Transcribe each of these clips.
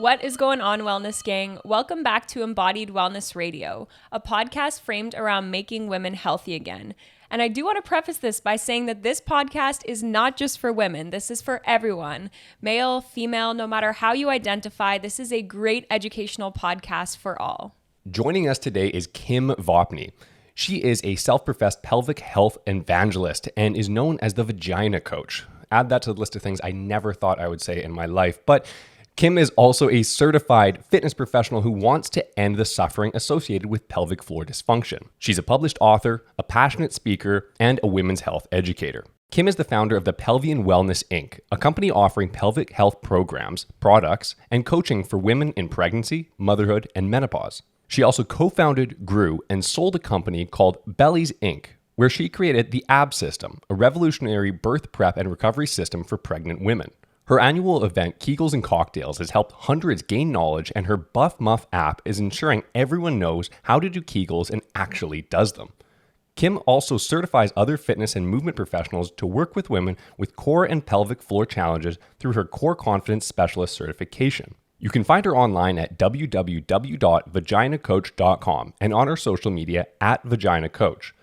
What is going on, Wellness Gang? Welcome back to Embodied Wellness Radio, a podcast framed around making women healthy again. And I do want to preface this by saying that this podcast is not just for women. This is for everyone, male, female, no matter how you identify. This is a great educational podcast for all. Joining us today is Kim Vopni. She is a self-professed pelvic health evangelist and is known as the Vagina Coach. Add that to the list of things I never thought I would say in my life, but Kim is also a certified fitness professional who wants to end the suffering associated with pelvic floor dysfunction. She's a published author, a passionate speaker, and a women's health educator. Kim is the founder of the Pelvian Wellness Inc., a company offering pelvic health programs, products, and coaching for women in pregnancy, motherhood, and menopause. She also co-founded, grew, and sold a company called Bellies Inc., where she created the AB System, a revolutionary birth prep and recovery system for pregnant women. Her annual event, Kegels and Cocktails, has helped hundreds gain knowledge, and her Buff Muff app is ensuring everyone knows how to do Kegels and actually does them. Kim also certifies other fitness and movement professionals to work with women with core and pelvic floor challenges through her Core Confidence Specialist certification. You can find her online at www.vaginacoach.com and on her social media at Vagina Coach.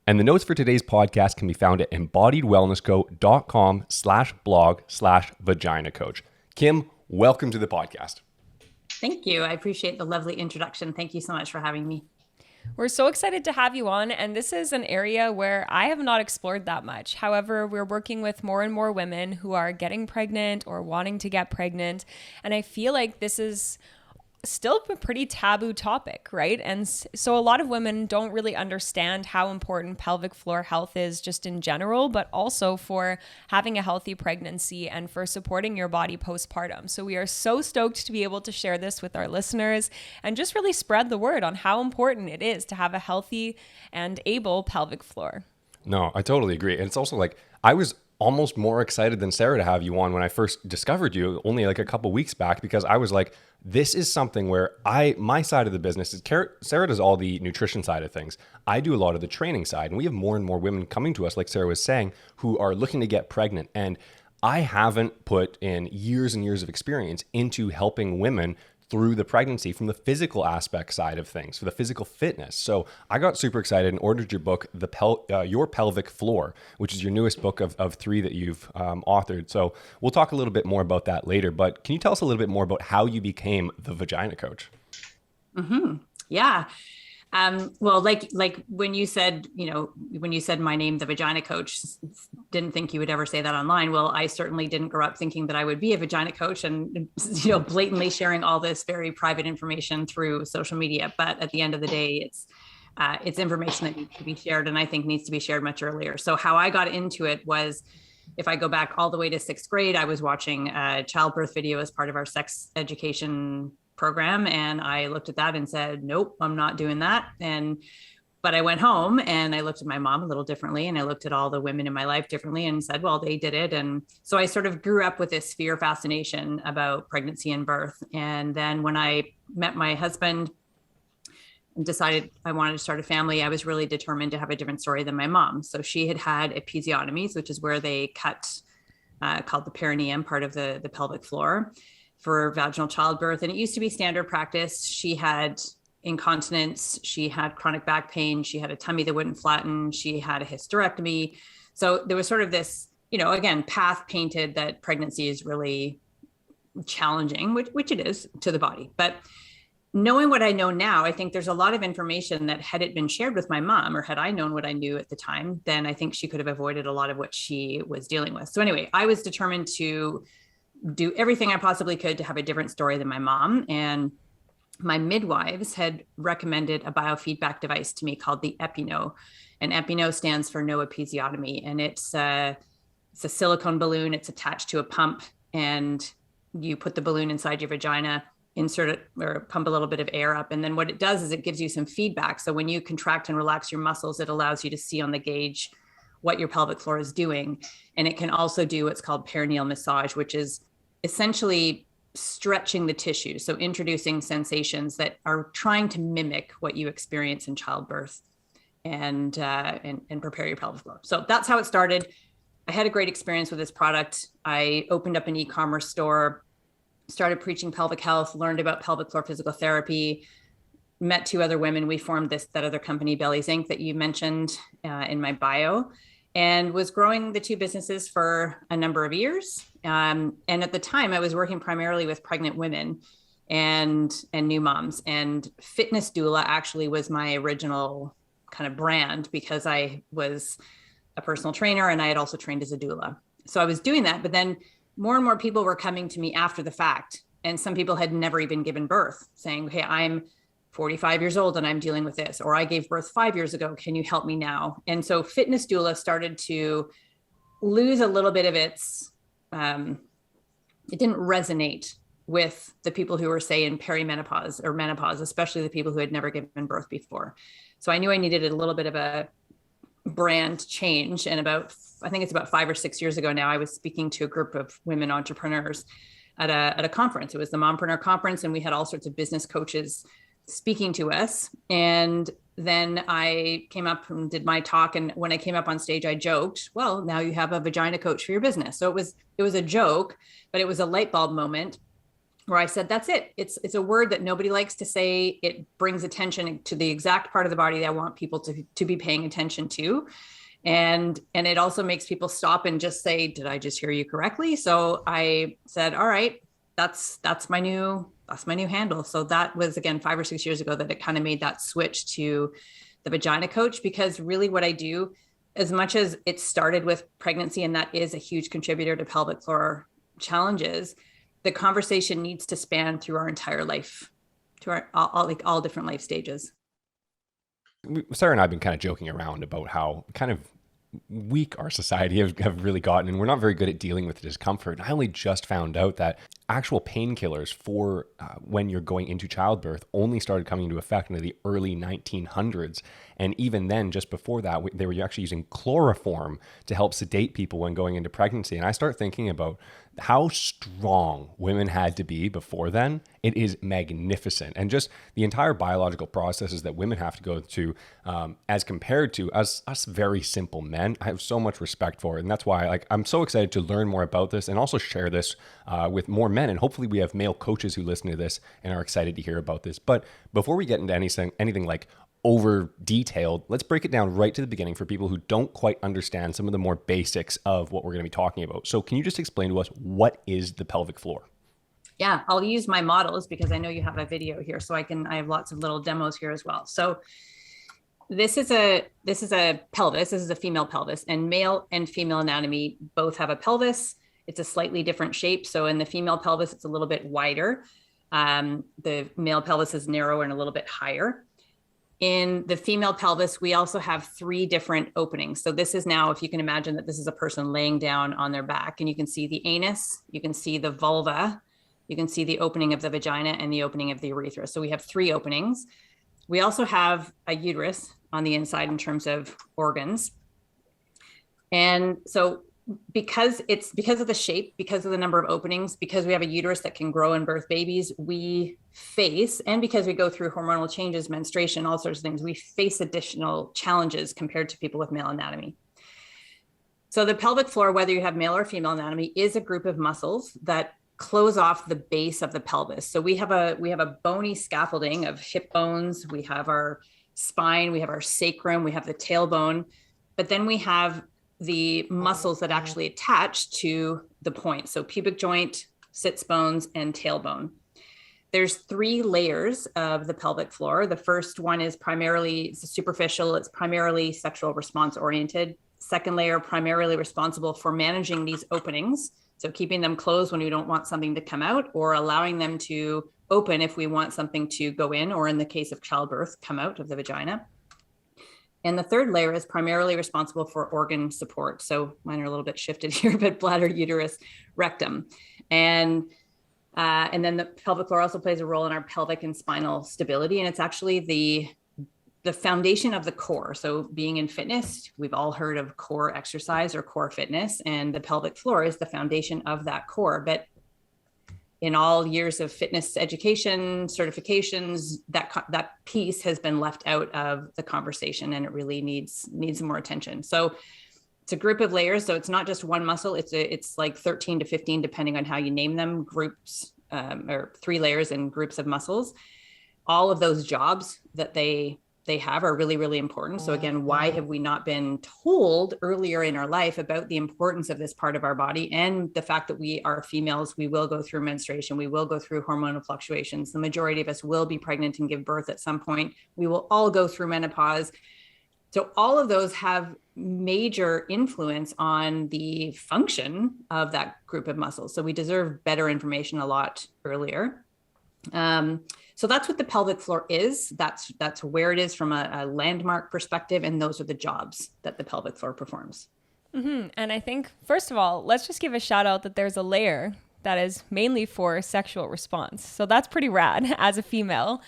And the notes for today's podcast can be found at embodiedwellnessco.com/blog/vagina coach. Kim, welcome to the podcast. Thank you. I appreciate the lovely introduction. Thank you so much for having me. We're so excited to have you on, and this is an area where I have not explored that much. However, we're working with more and more women who are getting pregnant or wanting to get pregnant, and I feel like this is still a pretty taboo topic, right? And so a lot of women don't really understand how important pelvic floor health is just in general, but also for having a healthy pregnancy and for supporting your body postpartum. So we are so stoked to be able to share this with our listeners and just really spread the word on how important it is to have a healthy and able pelvic floor. No, I totally agree. And it's also like, I was almost more excited than Sarah to have you on when I first discovered you only like a couple weeks back, because I was like, this is something where my side of the business is Sarah does all the nutrition side of things. I do a lot of the training side, and we have more and more women coming to us, like Sarah was saying, who are looking to get pregnant. And I haven't put in years and years of experience into helping women through the pregnancy from the physical aspect side of things, for the physical fitness. So I got super excited and ordered your book, Your Pelvic Floor, which is your newest book of three that you've authored. So we'll talk a little bit more about that later, but can you tell us a little bit more about how you became the Vagina Coach? Yeah. Well, like when you said, when you said my name, the Vagina Coach, didn't think you would ever say that online. Well, I certainly didn't grow up thinking that I would be a vagina coach and, blatantly sharing all this very private information through social media. But at the end of the day, it's information that needs to be shared, and I think needs to be shared much earlier. So how I got into it was, if I go back all the way to 6th grade, I was watching a childbirth video as part of our sex education program. And I looked at that and said, nope, I'm not doing that. But I went home and I looked at my mom a little differently, and I looked at all the women in my life differently and said, well, they did it. And so I sort of grew up with this fear fascination about pregnancy and birth. And then when I met my husband and decided I wanted to start a family, I was really determined to have a different story than my mom. So she had episiotomies, which is where they cut, called the perineum, part of the pelvic floor, for vaginal childbirth. And it used to be standard practice. She had incontinence, she had chronic back pain, she had a tummy that wouldn't flatten, she had a hysterectomy. So there was sort of this, again, path painted that pregnancy is really challenging, which it is to the body. But knowing what I know now, I think there's a lot of information that, had it been shared with my mom, or had I known what I knew at the time, then I think she could have avoided a lot of what she was dealing with. So anyway, I was determined to do everything I possibly could to have a different story than my mom. And my midwives had recommended a biofeedback device to me called the Epino. And Epino stands for no episiotomy. And it's a silicone balloon. It's attached to a pump, and you put the balloon inside your vagina, insert it or pump a little bit of air up. And then what it does is it gives you some feedback. So when you contract and relax your muscles, it allows you to see on the gauge what your pelvic floor is doing. And it can also do what's called perineal massage, which is essentially stretching the tissue. So introducing sensations that are trying to mimic what you experience in childbirth and prepare your pelvic floor. So that's how it started. I had a great experience with this product. I opened up an e-commerce store started preaching pelvic health, learned about pelvic floor physical therapy, met two other women. We formed that other company, Bellies Inc., that you mentioned in my bio, and was growing the two businesses for a number of years. And at the time, I was working primarily with pregnant women and new moms. And fitness doula actually was my original kind of brand, because I was a personal trainer and I had also trained as a doula. So I was doing that, but then more and more people were coming to me after the fact. And some people had never even given birth, saying, "Hey, I'm 45 years old and I'm dealing with this," or "I gave birth 5 years ago. Can you help me now?" And so fitness doula started to lose a little bit of its, it didn't resonate with the people who were, say, in perimenopause or menopause, especially the people who had never given birth before. So I knew I needed a little bit of a brand change. And I think it's about 5 or 6 years ago now, I was speaking to a group of women entrepreneurs at a conference. It was the Mompreneur Conference, and we had all sorts of business coaches speaking to us. And then I came up and did my talk. And when I came up on stage, I joked, "Well, now you have a vagina coach for your business." So it was a joke, but it was a light bulb moment where I said, that's it. It's a word that nobody likes to say. It brings attention to the exact part of the body that I want people to be paying attention to. And it also makes people stop and just say, "Did I just hear you correctly?" So I said, all right, that's my new handle. So that was, again, 5 or 6 years ago that it kind of made that switch to the Vagina Coach, because really what I do, as much as it started with pregnancy, and that is a huge contributor to pelvic floor challenges, the conversation needs to span through our entire life, to our all different life stages. Sarah and I have been kind of joking around about how kind of weak our society have really gotten, and we're not very good at dealing with the discomfort. I only just found out that actual painkillers for when you're going into childbirth only started coming into effect in the early 1900s. And even then, just before that, they were actually using chloroform to help sedate people when going into pregnancy. And I start thinking about how strong women had to be before then. It is magnificent. And just the entire biological processes that women have to go through as compared to us very simple men, I have so much respect for it. And that's why I'm so excited to learn more about this and also share this with more men. And hopefully we have male coaches who listen to this and are excited to hear about this. But before we get into anything like over detailed, let's break it down right to the beginning for people who don't quite understand some of the more basics of what we're going to be talking about. So can you just explain to us, what is the pelvic floor? Yeah, I'll use my models because I know you have a video here, so I have lots of little demos here as well. So this is a pelvis. This is a female pelvis, and male and female anatomy both have a pelvis. It's a slightly different shape. So in the female pelvis, it's a little bit wider. The male pelvis is narrower and a little bit higher. In the female pelvis, we also have 3 different openings. So this is now, if you can imagine that this is a person laying down on their back, and you can see the anus, you can see the vulva, you can see the opening of the vagina and the opening of the urethra. So we have 3 openings. We also have a uterus on the inside in terms of organs. And so because of the shape, because of the number of openings, because we have a uterus that can grow and birth babies, we face, and because we go through hormonal changes, menstruation, all sorts of things, we face additional challenges compared to people with male anatomy. So the pelvic floor, whether you have male or female anatomy, is a group of muscles that close off the base of the pelvis. So we have a bony scaffolding of hip bones, we have our spine, we have our sacrum, we have the tailbone, but then we have the muscles that actually attach to the point. So pubic joint, sits bones, and tailbone. There's 3 layers of the pelvic floor. The first one is primarily superficial. It's primarily sexual response oriented. Second layer, primarily responsible for managing these openings. So keeping them closed when we don't want something to come out, or allowing them to open if we want something to go in, or in the case of childbirth, come out of the vagina. And the third layer is primarily responsible for organ support. So mine are a little bit shifted here, but bladder, uterus, rectum. And then the pelvic floor also plays a role in our pelvic and spinal stability. And it's actually the foundation of the core. So being in fitness, we've all heard of core exercise or core fitness, and the pelvic floor is the foundation of that core. But in all years of fitness education, certifications, that piece has been left out of the conversation, and it really needs more attention. So it's a group of layers. So it's not just one muscle. It's like 13 to 15, depending on how you name them, groups or 3 layers and groups of muscles. All of those jobs that they have are really, really important. So again, why have we not been told earlier in our life about the importance of this part of our body, and the fact that we are females, we will go through menstruation, we will go through hormonal fluctuations. The majority of us will be pregnant and give birth at some point. We will all go through menopause. So all of those have major influence on the function of that group of muscles. So we deserve better information a lot earlier. So that's what the pelvic floor is. That's where it is from a landmark perspective. And those are the jobs that the pelvic floor performs. Mm-hmm. And I think, first of all, let's just give a shout out that there's a layer that is mainly for sexual response. So that's pretty rad as a female.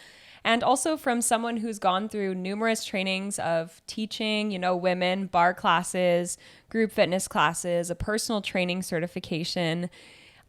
And also from someone who's gone through numerous trainings of teaching, women, bar classes, group fitness classes, a personal training certification.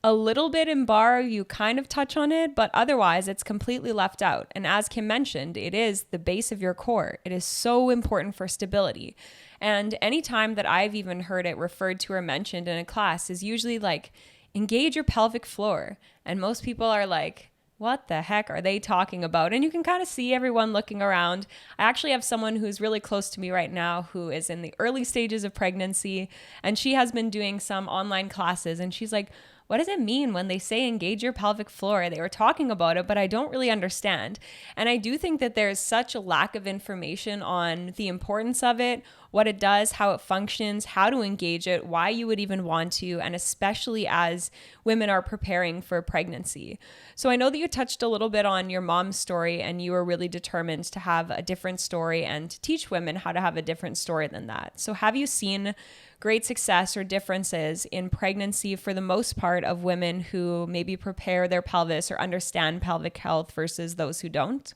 A little bit in bar, you kind of touch on it, but otherwise it's completely left out. And as Kim mentioned, it is the base of your core. It is so important for stability. And any time that I've even heard it referred to or mentioned in a class is usually like, engage your pelvic floor. And most people are like, what the heck are they talking about? And you can kind of see everyone looking around. I actually have someone who's really close to me right now who is in the early stages of pregnancy, and she has been doing some online classes, and she's like, what does it mean when they say engage your pelvic floor? They were talking about it, but I don't really understand. And I do think that there's such a lack of information on the importance of it, what it does, how it functions, how to engage it, why you would even want to, and especially as women are preparing for pregnancy. So I know that you touched a little bit on your mom's story, and you were really determined to have a different story and to teach women how to have a different story than that. So have you seen great success or differences in pregnancy for the most part of women who maybe prepare their pelvis or understand pelvic health versus those who don't?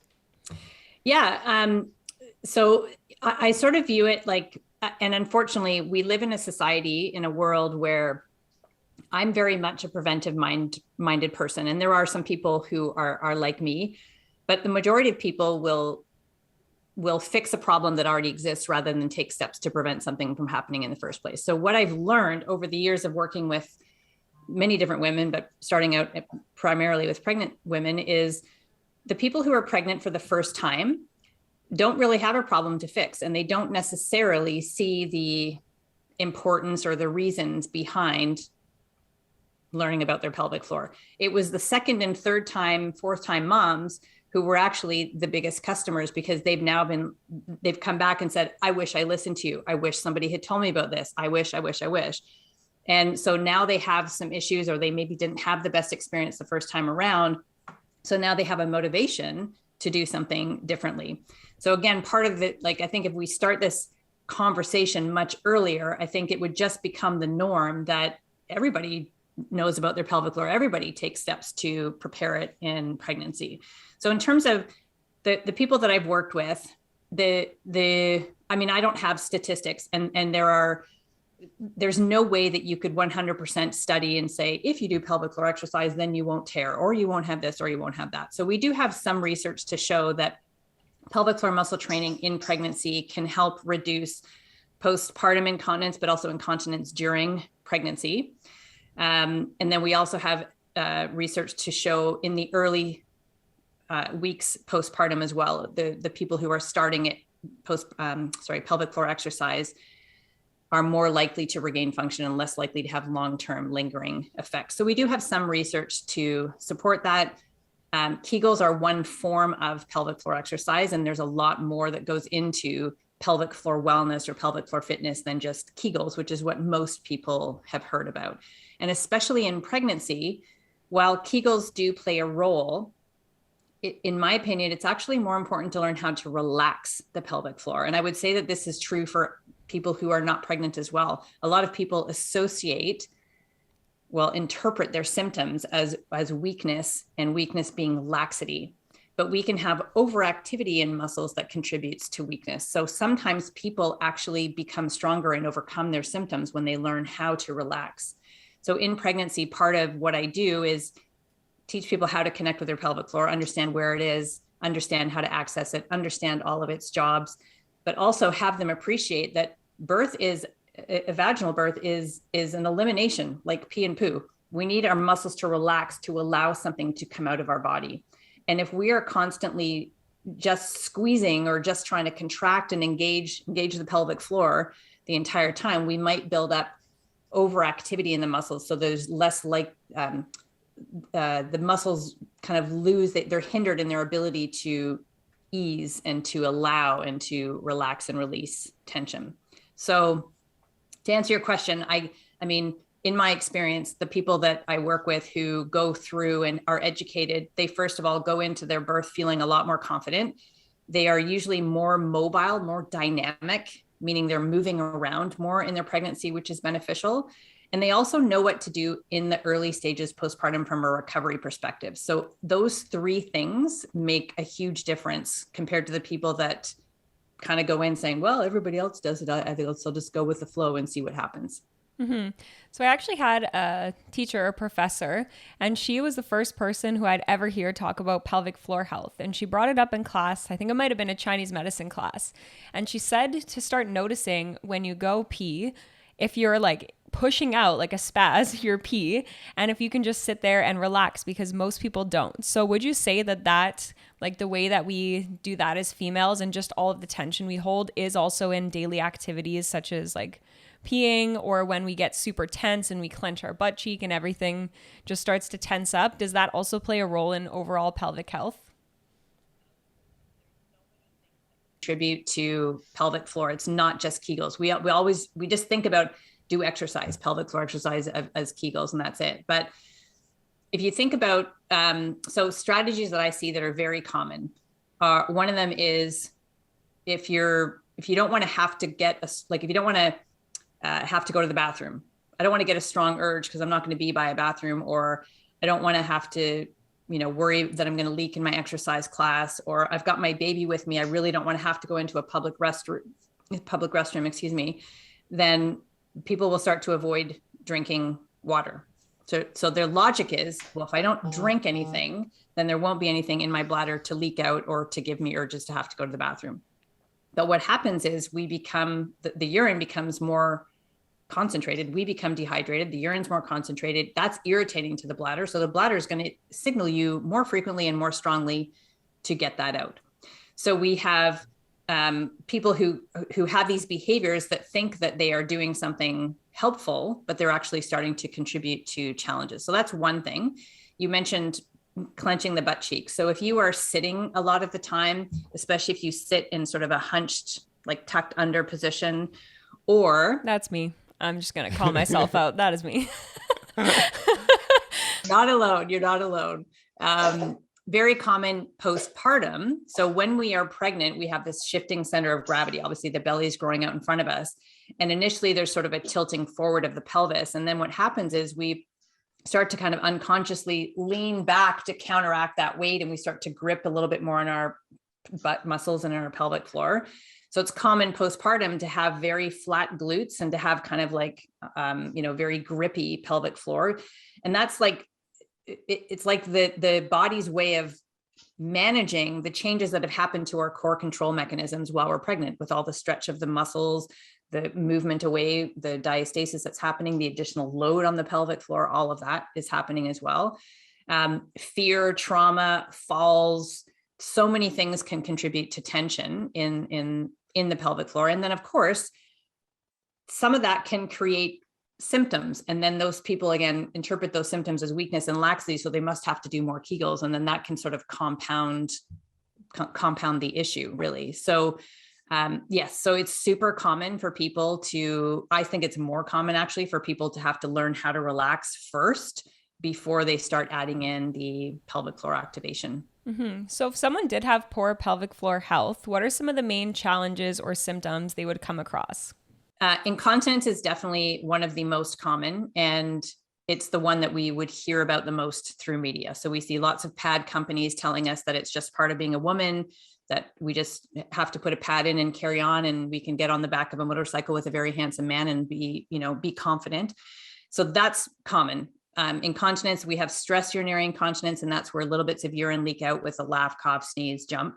Yeah. So I sort of view it like, and unfortunately we live in a society, in a world where I'm very much a preventive minded person. And there are some people who are like me, but the majority of people will fix a problem that already exists rather than take steps to prevent something from happening in the first place. So what I've learned over the years of working with many different women, but starting out primarily with pregnant women, is the people who are pregnant for the first time don't really have a problem to fix. And they don't necessarily see the importance or the reasons behind learning about their pelvic floor. It was the second and third time, fourth time moms who were actually the biggest customers, because they've come back and said, I wish I listened to you. I wish somebody had told me about this. I wish. And so now they have some issues, or they maybe didn't have the best experience the first time around. So now they have a motivation to do something differently. So again, part of it, like, I think if we start this conversation much earlier, I think it would just become the norm that everybody knows about their pelvic floor. Everybody takes steps to prepare it in pregnancy. So in terms of the people that I've worked with, I don't have statistics, and there's no way that you could 100% study and say, if you do pelvic floor exercise, then you won't tear, or you won't have this, or you won't have that. So we do have some research to show that pelvic floor muscle training in pregnancy can help reduce postpartum incontinence, but also incontinence during pregnancy. And then we also have research to show in the early weeks postpartum as well, the people who are starting it pelvic floor exercise are more likely to regain function and less likely to have long-term lingering effects. So we do have some research to support that. Kegels are one form of pelvic floor exercise, and there's a lot more that goes into pelvic floor wellness or pelvic floor fitness than just Kegels, which is what most people have heard about. And especially in pregnancy, while Kegels do play a role, in my opinion, it's actually more important to learn how to relax the pelvic floor. And I would say that this is true for people who are not pregnant as well. A lot of people interpret their symptoms as weakness, and weakness being laxity. But we can have overactivity in muscles that contributes to weakness. So sometimes people actually become stronger and overcome their symptoms when they learn how to relax. So in pregnancy, part of what I do is teach people how to connect with their pelvic floor, understand where it is, understand how to access it, understand all of its jobs, but also have them appreciate that a vaginal birth is an elimination, like pee and poo. We need our muscles to relax to allow something to come out of our body. And if we are constantly just squeezing or just trying to contract and engage the pelvic floor the entire time, we might build up overactivity in the muscles. So there's less like the muscles kind of lose, they're hindered in their ability to ease and to allow and to relax and release tension. So to answer your question, I mean, in my experience, the people that I work with who go through and are educated, they first of all go into their birth feeling a lot more confident. They are usually more mobile, more dynamic, meaning they're moving around more in their pregnancy, which is beneficial. And they also know what to do in the early stages postpartum from a recovery perspective. So those three things make a huge difference compared to the people that kind of go in saying, well, everybody else does it. I think I'll just go with the flow and see what happens. Mm-hmm. So I actually had a teacher, a professor, and she was the first person who I'd ever hear talk about pelvic floor health. And she brought it up in class. I think it might have been a Chinese medicine class. And she said to start noticing when you go pee, if you're like pushing out like a spaz, your pee, and if you can just sit there and relax, because most people don't. So would you say that like the way that we do that as females and just all of the tension we hold is also in daily activities such as like peeing, or when we get super tense and we clench our butt cheek and everything just starts to tense up? Does that also play a role in overall pelvic health? Contribute to pelvic floor. It's not just Kegels. We just think about do exercise, pelvic floor exercise as Kegels, and that's it. But if you think about, so strategies that I see that are very common, one of them is if you don't want to have to if you don't want to have to go to the bathroom, I don't want to get a strong urge because I'm not going to be by a bathroom, or I don't want to have to, worry that I'm going to leak in my exercise class, or I've got my baby with me. I really don't want to have to go into a public restroom, then people will start to avoid drinking water. So their logic is, well, if I don't drink anything, then there won't be anything in my bladder to leak out or to give me urges to have to go to the bathroom. But what happens is the urine becomes more concentrated. We become dehydrated. The urine's more concentrated. That's irritating to the bladder. So the bladder is going to signal you more frequently and more strongly to get that out. So we have people who have these behaviors that think that they are doing something helpful, but they're actually starting to contribute to challenges. So that's one thing. You mentioned clenching the butt cheek. So if you are sitting a lot of the time, especially if you sit in sort of a hunched, like tucked under position, or... That's me. I'm just going to call myself out. That is me. Not alone. You're not alone. Very common postpartum. So when we are pregnant, we have this shifting center of gravity. Obviously, the belly is growing out in front of us. And initially, there's sort of a tilting forward of the pelvis. And then what happens is we start to kind of unconsciously lean back to counteract that weight. And we start to grip a little bit more on our butt muscles and in our pelvic floor. So it's common postpartum to have very flat glutes and to have kind of like, very grippy pelvic floor. And that's like, it's like the body's way of managing the changes that have happened to our core control mechanisms while we're pregnant, with all the stretch of the muscles, the movement away, the diastasis that's happening, the additional load on the pelvic floor, all of that is happening as well. Fear, trauma, falls, so many things can contribute to tension in the pelvic floor. And then of course, some of that can create symptoms. And then those people, again, interpret those symptoms as weakness and laxity. So they must have to do more Kegels. And then that can sort of compound the issue, really. So yes, so it's super common for people I think it's more common actually for people to have to learn how to relax first before they start adding in the pelvic floor activation. Mm-hmm. So if someone did have poor pelvic floor health, what are some of the main challenges or symptoms they would come across? Incontinence is definitely one of the most common, and it's the one that we would hear about the most through media. So we see lots of pad companies telling us that it's just part of being a woman, that we just have to put a pad in and carry on, and we can get on the back of a motorcycle with a very handsome man and be confident. So that's common. Incontinence, we have stress urinary incontinence, and that's where little bits of urine leak out with a laugh, cough, sneeze, jump.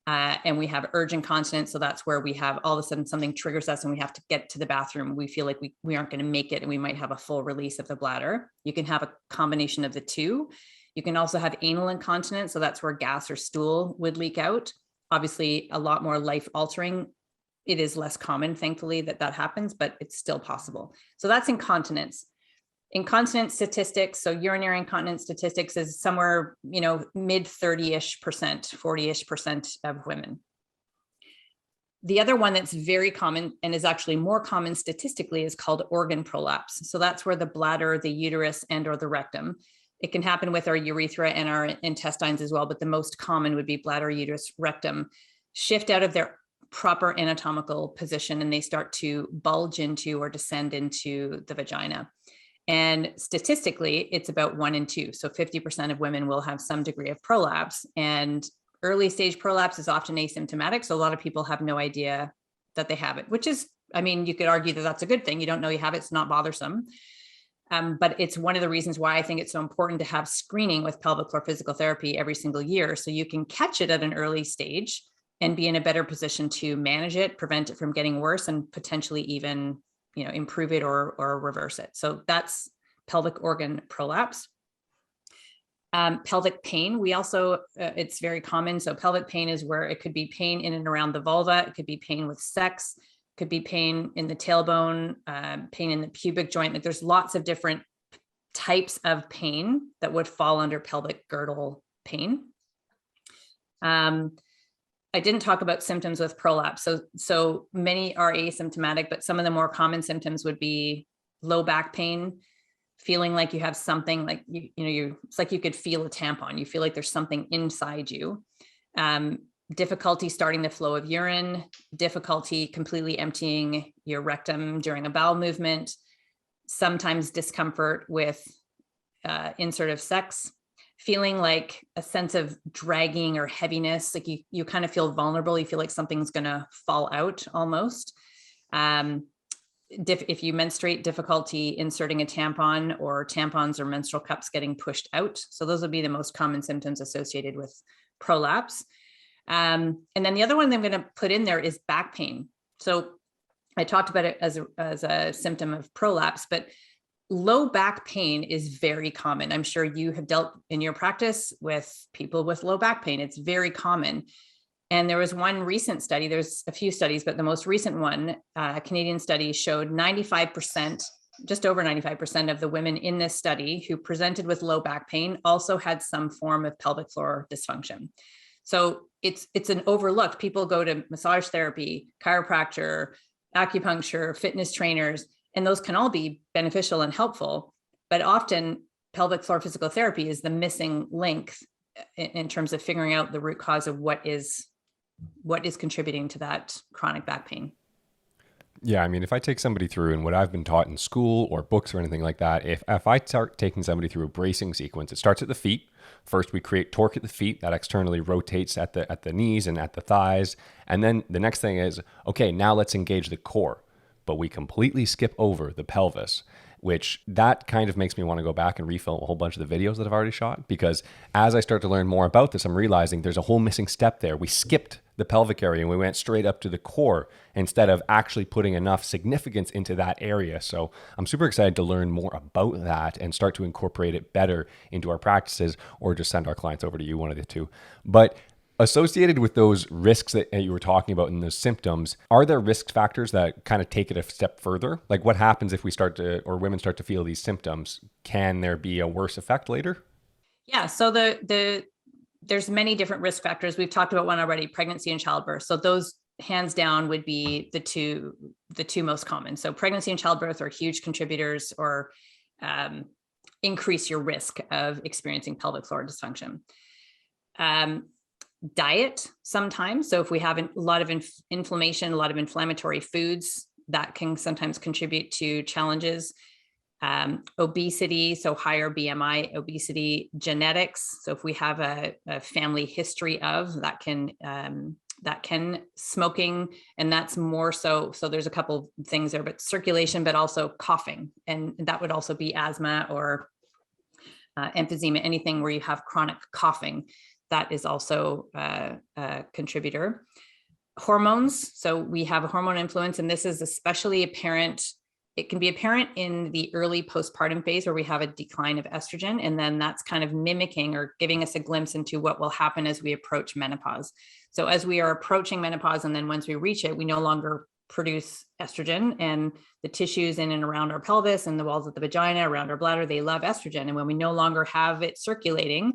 And we have urgent incontinence. So that's where we have all of a sudden something triggers us and we have to get to the bathroom. We feel like we aren't going to make it and we might have a full release of the bladder. You can have a combination of the two. You can also have anal incontinence. So that's where gas or stool would leak out. Obviously, a lot more life altering. It is less common, thankfully, that happens, but it's still possible. So that's incontinence. Incontinence statistics, so urinary incontinence statistics is somewhere, mid 30-ish percent, 40-ish percent of women. The other one that's very common and is actually more common statistically is called organ prolapse. So that's where the bladder, the uterus, and or the rectum. It can happen with our urethra and our intestines as well, but the most common would be bladder, uterus, rectum, shift out of their proper anatomical position and they start to bulge into or descend into the vagina. And statistically, it's about 1 in 2. So 50% of women will have some degree of prolapse, and early stage prolapse is often asymptomatic. So a lot of people have no idea that they have it, which is, you could argue that that's a good thing. You don't know you have it. It's not bothersome. But it's one of the reasons why I think it's so important to have screening with pelvic floor physical therapy every single year. So you can catch it at an early stage and be in a better position to manage it, prevent it from getting worse, and potentially even improve it or reverse it. So that's pelvic organ prolapse. Pelvic pain, we also, it's very common. So pelvic pain is where it could be pain in and around the vulva. It could be pain with sex, could be pain in the tailbone, pain in the pubic joint. Like there's lots of different types of pain that would fall under pelvic girdle pain. I didn't talk about symptoms with prolapse. So many are asymptomatic, but some of the more common symptoms would be low back pain, feeling like you have something like, it's like you could feel a tampon. You feel like there's something inside you. Difficulty starting the flow of urine, difficulty completely emptying your rectum during a bowel movement, sometimes discomfort with insert of sex, feeling like a sense of dragging or heaviness, like you kind of feel vulnerable. You feel like something's going to fall out almost. If you menstruate, difficulty inserting a tampon or tampons or menstrual cups getting pushed out. So those would be the most common symptoms associated with prolapse. And then the other one that I'm going to put in there is back pain. So I talked about it as a symptom of prolapse, but low back pain is very common. I'm sure you have dealt in your practice with people with low back pain. It's very common. And there was one recent study, there's a few studies, but the most recent one, a Canadian study, showed 95%, just over 95% of the women in this study who presented with low back pain also had some form of pelvic floor dysfunction. So it's an overlooked. People go to massage therapy, chiropractor, acupuncture, fitness trainers, and those can all be beneficial and helpful, but often pelvic floor physical therapy is the missing link in terms of figuring out the root cause of what is contributing to that chronic back pain. Yeah, if I take somebody through and what I've been taught in school or books or anything like that, if I start taking somebody through a bracing sequence, it starts at the feet. First, we create torque at the feet that externally rotates at the knees and at the thighs. And then the next thing is, okay, now let's engage the core. But we completely skip over the pelvis, which that kind of makes me want to go back and refilm a whole bunch of the videos that I've already shot, because as I start to learn more about this, I'm realizing there's a whole missing step there. We skipped the pelvic area and we went straight up to the core instead of actually putting enough significance into that area. So I'm super excited to learn more about that and start to incorporate it better into our practices, or just send our clients over to you, one of the two. But associated with those risks that you were talking about and those symptoms, are there risk factors that kind of take it a step further? Like what happens if we start to, or women start to feel these symptoms? Can there be a worse effect later? Yeah. So there's many different risk factors. We've talked about one already, pregnancy and childbirth. So those hands down would be the two most common. So pregnancy and childbirth are huge contributors or increase your risk of experiencing pelvic floor dysfunction. Diet sometimes. So if we have a lot of inflammation, a lot of inflammatory foods, that can sometimes contribute to challenges. Obesity, so higher BMI, obesity, genetics. So if we have a family history of that can smoking, and that's more so there's a couple things there, but circulation, but also coughing. And that would also be asthma or emphysema, anything where you have chronic coughing. that is also a contributor. Hormones. So we have a hormone influence, and this is especially apparent. It can be apparent in the early postpartum phase where we have a decline of estrogen, and then that's kind of mimicking or giving us a glimpse into what will happen as we approach menopause. So as we are approaching menopause, and then once we reach it, we no longer produce estrogen, and the tissues in and around our pelvis and the walls of the vagina, around our bladder, they love estrogen. And when we no longer have it circulating,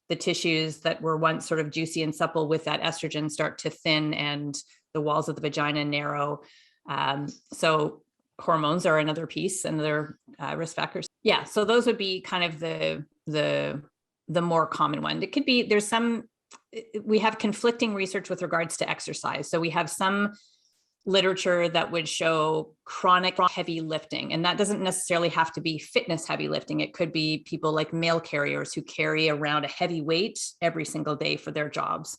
the tissues that were once sort of juicy and supple with that estrogen start to thin, and the walls of the vagina narrow. So hormones are another piece, another risk factors. Yeah, so those would be kind of the more common one. It could be, we have conflicting research with regards to exercise. So we have some literature that would show chronic heavy lifting, and that doesn't necessarily have to be fitness heavy lifting. It could be people like mail carriers who carry around a heavy weight every single day for their jobs.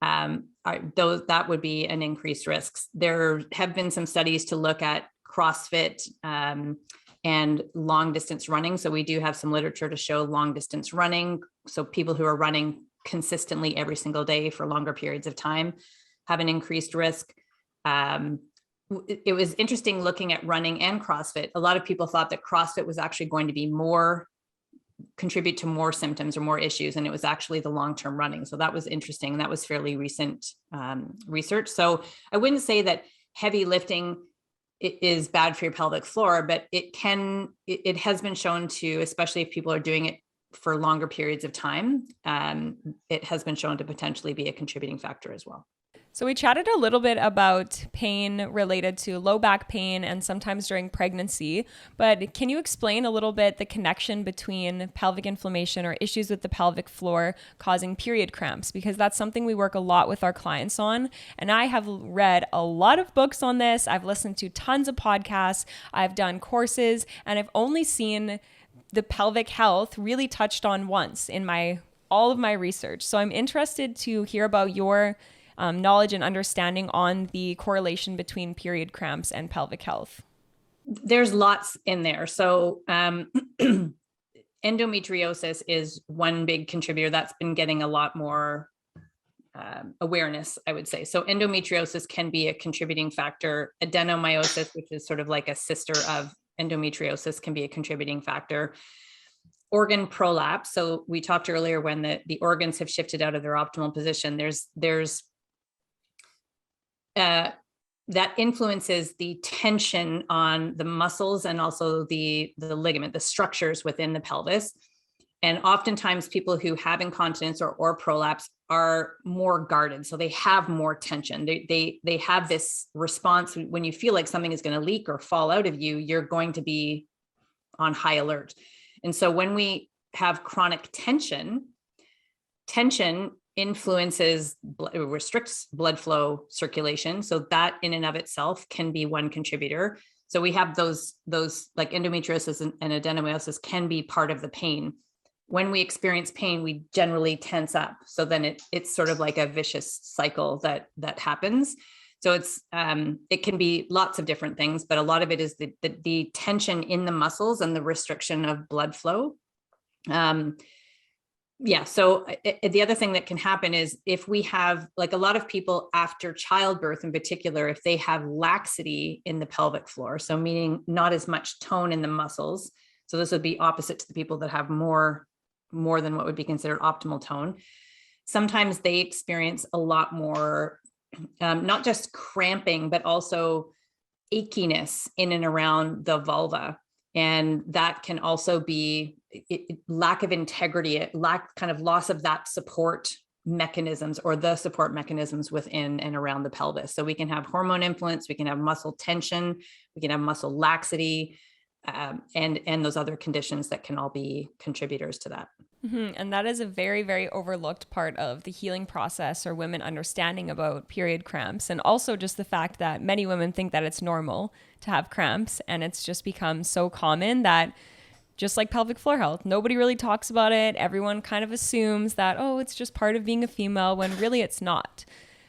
That would be an increased risk. There have been some studies to look at CrossFit and long distance running. So we do have some literature to show long distance running. So people who are running consistently every single day for longer periods of time have an increased risk. It was interesting looking at running and CrossFit. A lot of people thought that CrossFit was actually going to be contribute to more symptoms or more issues. And it was actually the long-term running. So that was interesting. That was fairly recent research. So I wouldn't say that heavy lifting is bad for your pelvic floor, but it has been shown to, especially if people are doing it for longer periods of time, it has been shown to potentially be a contributing factor as well. So we chatted a little bit about pain related to low back pain and sometimes during pregnancy, but can you explain a little bit the connection between pelvic inflammation or issues with the pelvic floor causing period cramps? Because that's something we work a lot with our clients on. And I have read a lot of books on this. I've listened to tons of podcasts. I've done courses, and I've only seen the pelvic health really touched on once in all of my research. So I'm interested to hear about your knowledge and understanding on the correlation between period cramps and pelvic health. There's lots in there. So endometriosis is one big contributor that's been getting a lot more awareness, I would say. So endometriosis can be a contributing factor. Adenomyosis, which is sort of like a sister of endometriosis, can be a contributing factor. Organ prolapse. So we talked earlier when the organs have shifted out of their optimal position. There's that influences the tension on the muscles and also the ligament, the structures within the pelvis. And oftentimes people who have incontinence or prolapse are more guarded. So they have more tension. They have this response. When you feel like something is going to leak or fall out of you, you're going to be on high alert. And so when we have chronic tension restricts blood flow circulation. So that in and of itself can be one contributor. So we have those like endometriosis and adenomyosis can be part of the pain. When we experience pain, we generally tense up. So then it's sort of like a vicious cycle that happens. So it can be lots of different things, but a lot of it is the tension in the muscles and the restriction of blood flow. So the other thing that can happen is if we have, like a lot of people after childbirth in particular, if they have laxity in the pelvic floor, so meaning not as much tone in the muscles. So this would be opposite to the people that have more than what would be considered optimal tone. Sometimes they experience a lot more, not just cramping, but also achiness in and around the vulva. And that can also be lack of integrity, loss of that support mechanisms or the support mechanisms within and around the pelvis. So we can have hormone influence, we can have muscle tension, we can have muscle laxity, and those other conditions that can all be contributors to that. Mm-hmm. And that is a very, very overlooked part of the healing process or women understanding about period cramps. And also just the fact that many women think that it's normal to have cramps, and it's just become so common that just like pelvic floor health, nobody really talks about it. Everyone kind of assumes that, oh, it's just part of being a female, when really it's not.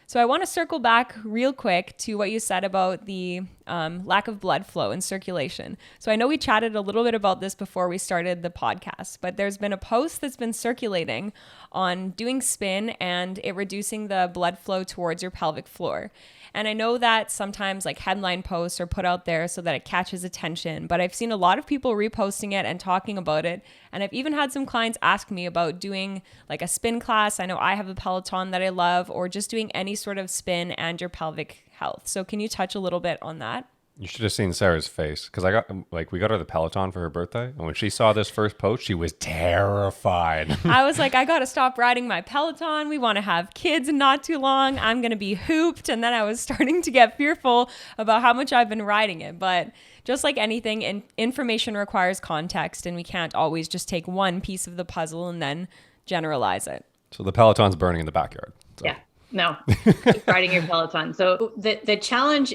So I want to circle back real quick to what you said about the lack of blood flow and circulation. So I know we chatted a little bit about this before we started the podcast, but there's been a post that's been circulating on doing spin and it reducing the blood flow towards your pelvic floor. And I know that sometimes like headline posts are put out there so that it catches attention, but I've seen a lot of people reposting it and talking about it. And I've even had some clients ask me about doing like a spin class. I know I have a Peloton that I love, or just doing any sort of spin and your pelvic health. So can you touch a little bit on that? You should have seen Sarah's face, because we got her the Peloton for her birthday, and when she saw this first post, she was terrified. I was like, I got to stop riding my Peloton. We want to have kids in not too long. I'm going to be hooped. And then I was starting to get fearful about how much I've been riding it. But just like anything, information requires context, and we can't always just take one piece of the puzzle and then generalize it. So the Peloton's burning in the backyard. So. Yeah. No, keep riding your Peloton. So the challenge,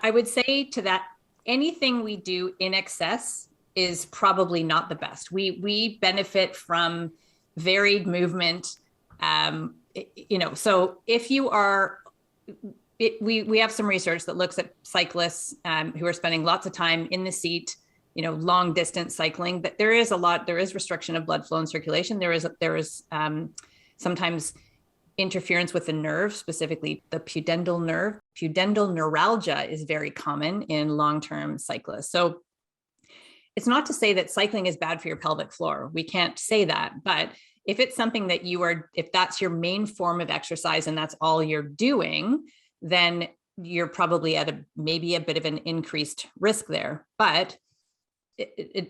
I would say to that, anything we do in excess is probably not the best. We benefit from varied movement. So if you are, we have some research that looks at cyclists who are spending lots of time in the seat, long distance cycling, but there is restriction of blood flow and circulation. There is sometimes interference with the nerve, specifically the pudendal nerve. Pudendal neuralgia is very common in long-term cyclists. So it's not to say that cycling is bad for your pelvic floor. We can't say that. But if it's something that if that's your main form of exercise and that's all you're doing, then you're probably at maybe a bit of an increased risk there. But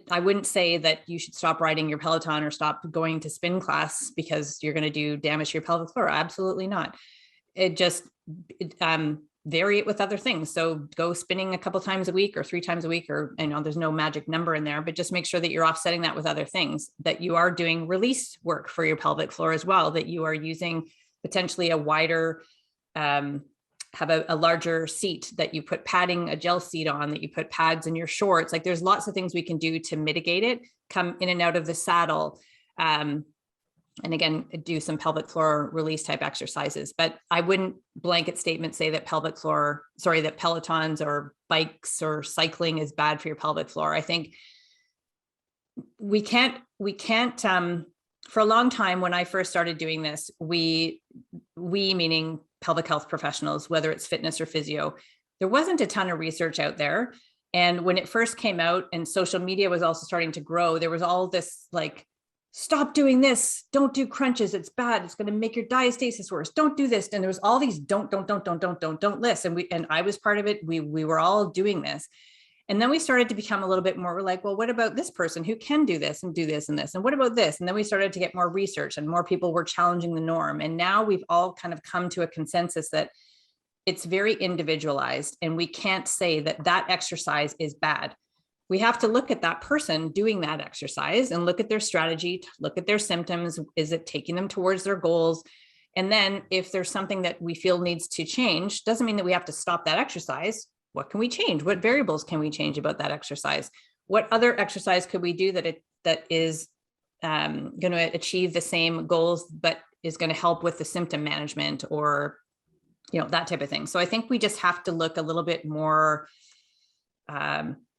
I wouldn't say that you should stop riding your Peloton or stop going to spin class because you're going to do damage to your pelvic floor. Absolutely not. Vary it with other things. So go spinning a couple times a week or 3 times a week, or there's no magic number in there, but just make sure that you're offsetting that with other things, that you are doing release work for your pelvic floor as well, that you are using potentially a wider, have a larger seat, that you put padding, a gel seat on, that you put pads in your shorts. Like there's lots of things we can do to mitigate it, come in and out of the saddle. And again, do some pelvic floor release type exercises, but I wouldn't blanket statement say that that Pelotons or bikes or cycling is bad for your pelvic floor. I think we can't, for a long time, when I first started doing this, we meaning pelvic health professionals, whether it's fitness or physio, there wasn't a ton of research out there. And when it first came out and social media was also starting to grow, there was all this like, stop doing this, don't do crunches, it's bad, it's going to make your diastasis worse, don't do this. And there was all these don't lists. And I was part of it. We were all doing this. And then we started to become a little bit more, we're like, well, what about this person who can do this and do this and this? And what about this? And then we started to get more research and more people were challenging the norm. And now we've all kind of come to a consensus that it's very individualized, and we can't say that exercise is bad. We have to look at that person doing that exercise and look at their strategy, look at their symptoms. Is it taking them towards their goals? And then if there's something that we feel needs to change, doesn't mean that we have to stop that exercise. What can we change? What variables can we change about that exercise? What other exercise could we do that is going to achieve the same goals, but is going to help with the symptom management or, that type of thing. So I think we just have to look a little bit more,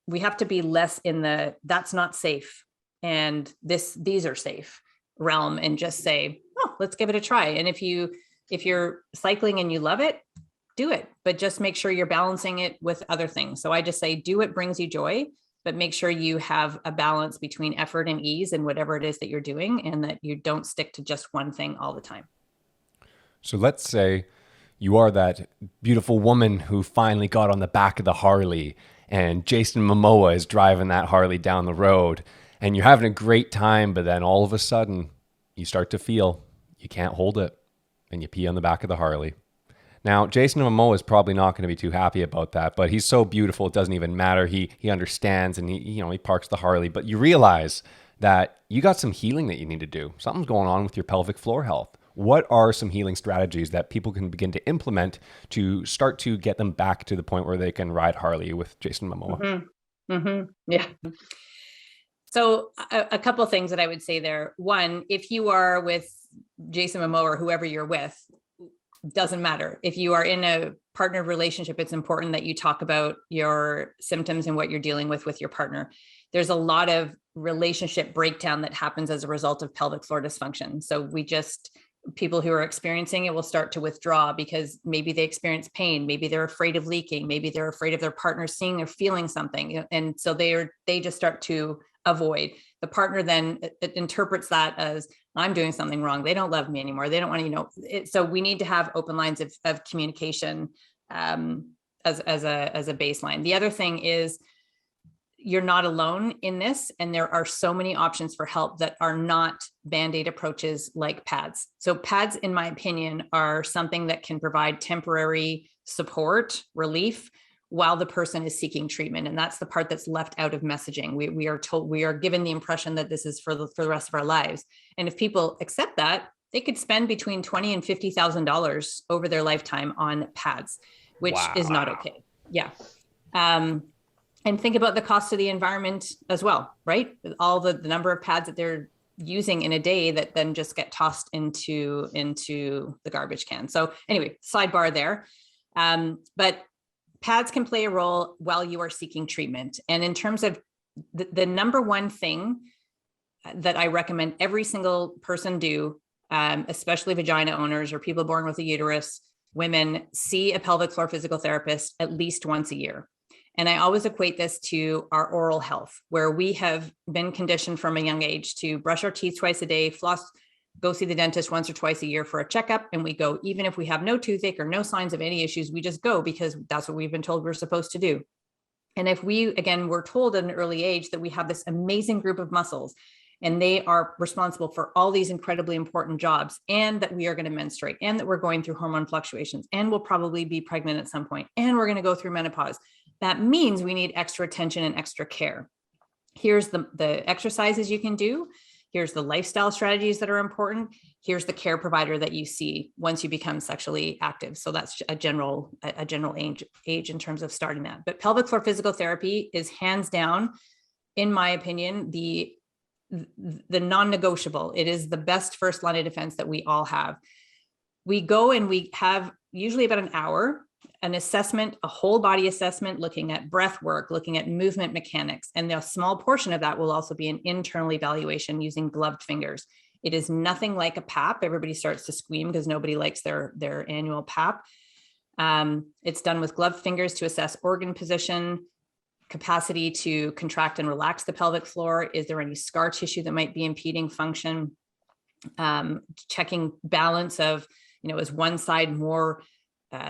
we have to be less in the, that's not safe and these are safe realm, and just say, oh, let's give it a try. And if you're cycling and you love it, do it, but just make sure you're balancing it with other things. So I just say, do what brings you joy, but make sure you have a balance between effort and ease and whatever it is that you're doing, and that you don't stick to just one thing all the time. So let's say you are that beautiful woman who finally got on the back of the Harley, and Jason Momoa is driving that Harley down the road, and you're having a great time, but then all of a sudden you start to feel you can't hold it, and you pee on the back of the Harley. Now, Jason Momoa is probably not going to be too happy about that, but he's so beautiful, it doesn't even matter. He understands, and he parks the Harley, but you realize that you got some healing that you need to do. Something's going on with your pelvic floor health. What are some healing strategies that people can begin to implement to start to get them back to the point where they can ride Harley with Jason Momoa? Mm-hmm. Mm-hmm. Yeah. So a couple of things that I would say there. One, if you are with Jason Momoa or whoever you're with, doesn't matter. If you are in a partner relationship, it's important that you talk about your symptoms and what you're dealing with your partner. There's a lot of relationship breakdown that happens as a result of pelvic floor dysfunction. So people who are experiencing it will start to withdraw because maybe they experience pain. Maybe they're afraid of leaking. Maybe they're afraid of their partner seeing or feeling something. And so they just start to avoid. The partner then interprets that as, I'm doing something wrong. They don't love me anymore. They don't want to, so we need to have open lines of communication as a baseline. The other thing is, you're not alone in this. And there are so many options for help that are not Band-Aid approaches like pads. So pads, in my opinion, are something that can provide temporary support, relief, while the person is seeking treatment. And that's the part that's left out of messaging. We are given the impression that this is for the rest of our lives. And if people accept that, they could spend between $20,000 and $50,000 over their lifetime on pads, which is not okay. Yeah. And think about the cost to the environment as well, right? All the number of pads that they're using in a day that then just get tossed into the garbage can. So anyway, sidebar there. But pads can play a role while you are seeking treatment. And in terms of the number one thing that I recommend every single person do, especially vagina owners or people born with a uterus, women, see a pelvic floor physical therapist at least once a year. And I always equate this to our oral health, where we have been conditioned from a young age to brush our teeth twice a day, floss, go see the dentist once or twice a year for a checkup. And we go, even if we have no toothache or no signs of any issues, we just go because that's what we've been told we're supposed to do. And if we're told at an early age that we have this amazing group of muscles and they are responsible for all these incredibly important jobs, and that we are going to menstruate, and that we're going through hormone fluctuations, and we'll probably be pregnant at some point, and we're going to go through menopause, that means we need extra attention and extra care. Here's the exercises you can do. Here's the lifestyle strategies that are important. Here's the care provider that you see once you become sexually active. So that's a general age in terms of starting that. But pelvic floor physical therapy is hands down, in my opinion, the non-negotiable. It is the best first line of defense that we all have. We go and we have usually about an hour, an assessment, a whole body assessment, looking at breath work, looking at movement mechanics. And a small portion of that will also be an internal evaluation using gloved fingers. It is nothing like a PAP. Everybody starts to scream because nobody likes their annual PAP. It's done with gloved fingers to assess organ position, capacity to contract and relax the pelvic floor. Is there any scar tissue that might be impeding function? Checking balance of, is one side more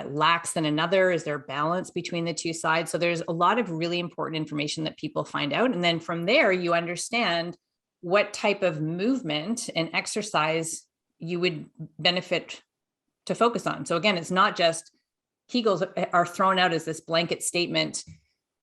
lax than another? Is there balance between the two sides? So there's a lot of really important information that people find out. And then from there, you understand what type of movement and exercise you would benefit to focus on. So again, it's not just Kegels are thrown out as this blanket statement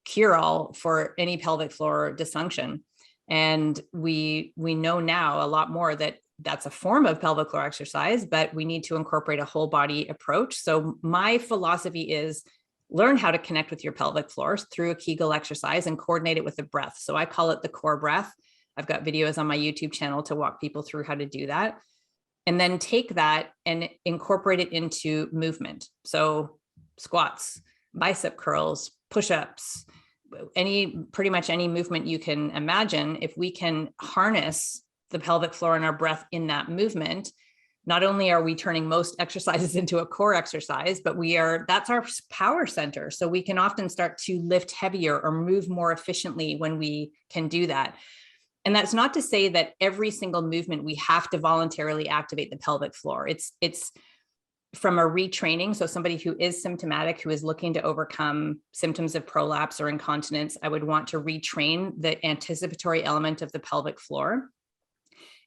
cure-all for any pelvic floor dysfunction. And we know now a lot more that that's a form of pelvic floor exercise, but we need to incorporate a whole body approach. So my philosophy is learn how to connect with your pelvic floor through a Kegel exercise and coordinate it with the breath. So I call it the core breath. I've got videos on my YouTube channel to walk people through how to do that. And then take that and incorporate it into movement. So squats, bicep curls, push-ups, pretty much any movement you can imagine. If we can harness the pelvic floor and our breath in that movement, not only are we turning most exercises into a core exercise, but that's our power center. So we can often start to lift heavier or move more efficiently when we can do that. And that's not to say that every single movement we have to voluntarily activate the pelvic floor. It's from a retraining. So somebody who is symptomatic, who is looking to overcome symptoms of prolapse or incontinence, I would want to retrain the anticipatory element of the pelvic floor.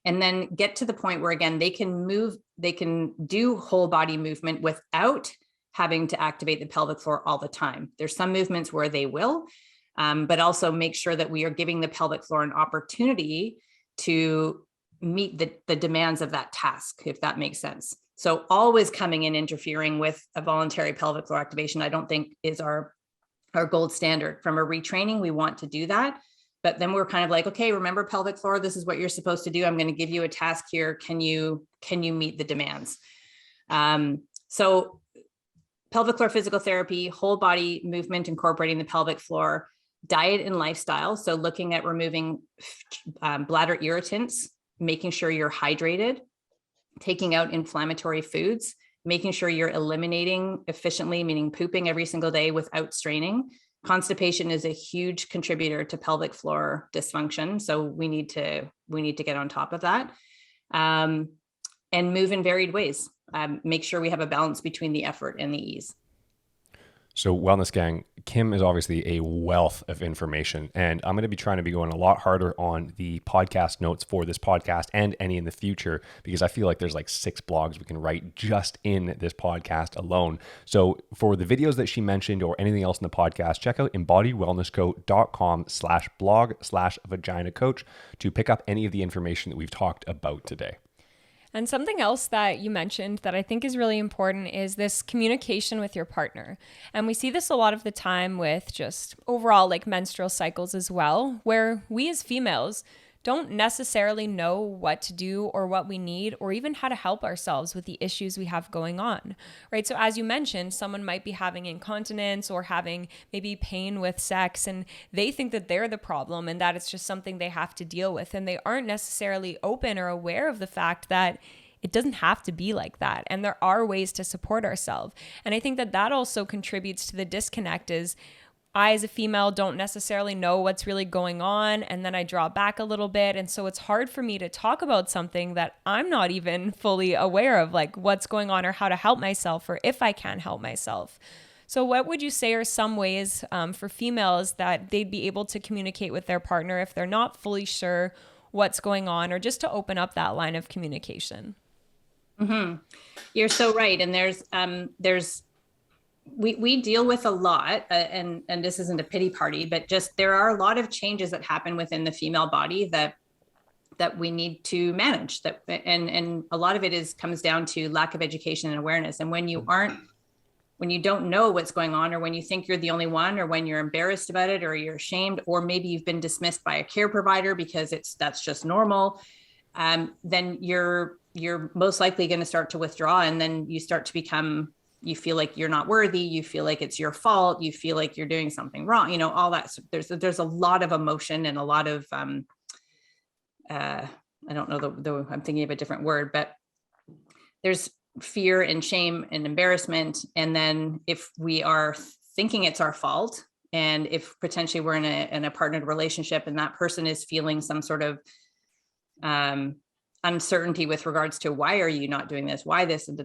And then get to the point where, again, they can do whole body movement without having to activate the pelvic floor all the time. There's some movements where they will, but also make sure that we are giving the pelvic floor an opportunity to meet the demands of that task, if that makes sense. So always coming in, interfering with a voluntary pelvic floor activation, I don't think is our gold standard. From a retraining, we want to do that. But then we're kind of like, okay, remember pelvic floor, this is what you're supposed to do. I'm going to give you a task here. Can you meet the demands? So pelvic floor physical therapy, whole body movement, incorporating the pelvic floor, diet and lifestyle. So looking at removing bladder irritants, making sure you're hydrated, taking out inflammatory foods, making sure you're eliminating efficiently, meaning pooping every single day without straining. Constipation is a huge contributor to pelvic floor dysfunction. So we need to get on top of that, and move in varied ways. Make sure we have a balance between the effort and the ease. So Wellness Gang, Kim is obviously a wealth of information, and I'm going to be trying to be going a lot harder on the podcast notes for this podcast and any in the future, because I feel like there's like 6 blogs we can write just in this podcast alone. So for the videos that she mentioned or anything else in the podcast, check out embodiedwellnessco.com/blog/vagina coach to pick up any of the information that we've talked about today. And something else that you mentioned that I think is really important is this communication with your partner. And we see this a lot of the time with just overall like menstrual cycles as well, where we as females don't necessarily know what to do or what we need or even how to help ourselves with the issues we have going on, right? So as you mentioned, someone might be having incontinence or having maybe pain with sex, and they think that they're the problem and that it's just something they have to deal with. And they aren't necessarily open or aware of the fact that it doesn't have to be like that. And there are ways to support ourselves. And I think that that also contributes to the disconnect is I, as a female, don't necessarily know what's really going on, and then I draw back a little bit. And so it's hard for me to talk about something that I'm not even fully aware of, like what's going on or how to help myself or if I can help myself. So what would you say are some ways for females that they'd be able to communicate with their partner if they're not fully sure what's going on, or just to open up that line of communication? Mm-hmm. You're so right. And we deal with a lot, and this isn't a pity party, but just there are a lot of changes that happen within the female body that we need to manage. And a lot of it comes down to lack of education and awareness. And when you don't know what's going on, or when you think you're the only one, or when you're embarrassed about it, or you're ashamed, or maybe you've been dismissed by a care provider because that's just normal, then you're most likely going to start to withdraw, and then you start to you feel like you're not worthy. You feel like it's your fault. You feel like you're doing something wrong. All that. There's a lot of emotion and a lot of, I don't know, I'm thinking of a different word, but there's fear and shame and embarrassment. And then if we are thinking it's our fault, and if potentially we're in a partnered relationship and that person is feeling some sort of, uncertainty with regards to why are you not doing this, why this, and